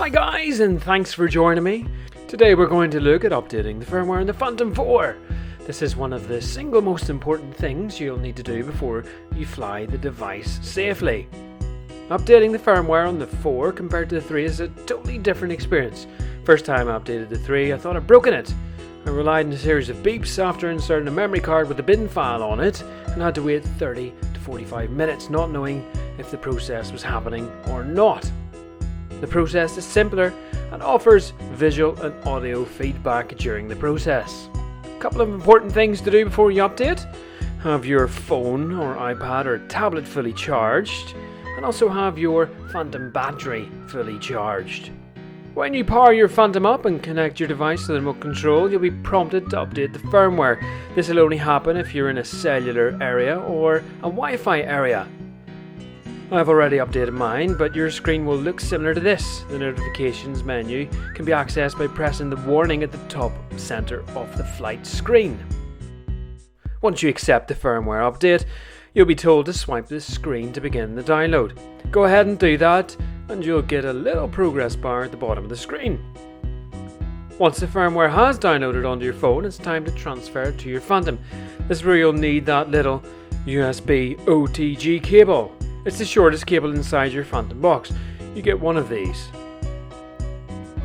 Hi guys, and thanks for joining me. Today we're going to look at updating the firmware in the Phantom 4. This is one of the single most important things you'll need to do before you fly the device safely. Updating the firmware on the 4 compared to the 3 is a totally different experience. First time I updated the 3, I thought I'd broken it. I relied on a series of beeps after inserting a memory card with a bin file on it and had to wait 30 to 45 minutes not knowing if the process was happening or not. The process is simpler and offers visual and audio feedback during the process. A couple of important things to do before you update: have your phone or iPad or tablet fully charged, and also have your Phantom battery fully charged. When you power your Phantom up and connect your device to the remote control, you'll be prompted to update the firmware. This will only happen if you're in a cellular area or a Wi-Fi area. I've already updated mine, but your screen will look similar to this. The notifications menu can be accessed by pressing the warning at the top center of the flight screen. Once you accept the firmware update, you'll be told to swipe the screen to begin the download. Go ahead and do that, and you'll get a little progress bar at the bottom of the screen. Once the firmware has downloaded onto your phone, it's time to transfer it to your Phantom. This is where you'll need that little USB OTG cable. It's the shortest cable inside your Phantom box. You get one of these.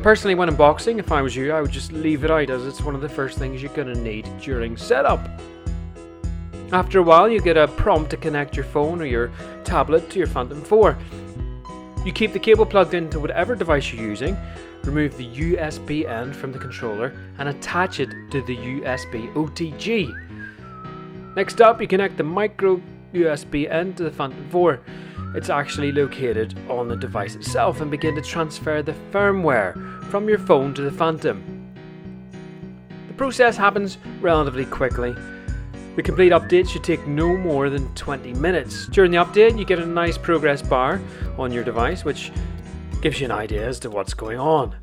Personally, when unboxing, if I was you, I would just leave it out as it's one of the first things you're going to need during setup. After a while, you get a prompt to connect your phone or your tablet to your Phantom 4. You keep the cable plugged into whatever device you're using, remove the USB end from the controller and attach it to the USB OTG. Next up, you connect the micro USB end to the Phantom 4. It's actually located on the device itself and begin to transfer the firmware from your phone to the Phantom. The process happens relatively quickly. The complete update should take no more than 20 minutes. During the update, you get a nice progress bar on your device, which gives you an idea as to what's going on.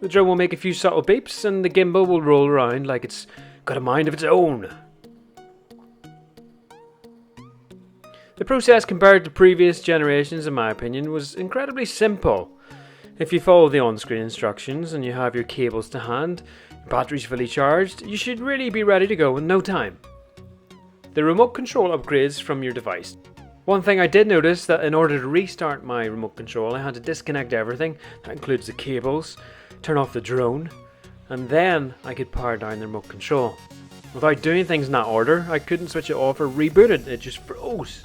The drone will make a few subtle beeps and the gimbal will roll around like it's got a mind of its own. The process compared to previous generations, in my opinion, was incredibly simple. If you follow the on-screen instructions and you have your cables to hand, your battery's fully charged, you should really be ready to go in no time. The remote control upgrades from your device. One thing I did notice that in order to restart my remote control, I had to disconnect everything. That includes the cables, turn off the drone, and then I could power down the remote control. Without doing things in that order, I couldn't switch it off or reboot it, it just froze.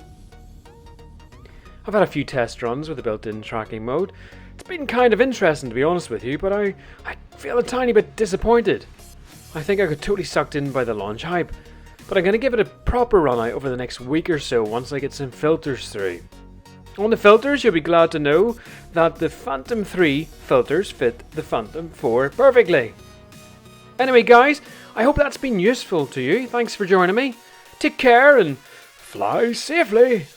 I've had a few test runs with the built-in tracking mode. It's been kind of interesting, to be honest with you, but I feel a tiny bit disappointed. I think I got totally sucked in by the launch hype, but I'm going to give it a proper run out over the next week or so once I get some filters through. On the filters, you'll be glad to know that the Phantom 3 filters fit the Phantom 4 perfectly. Anyway guys, I hope that's been useful to you. Thanks for joining me. Take care and fly safely.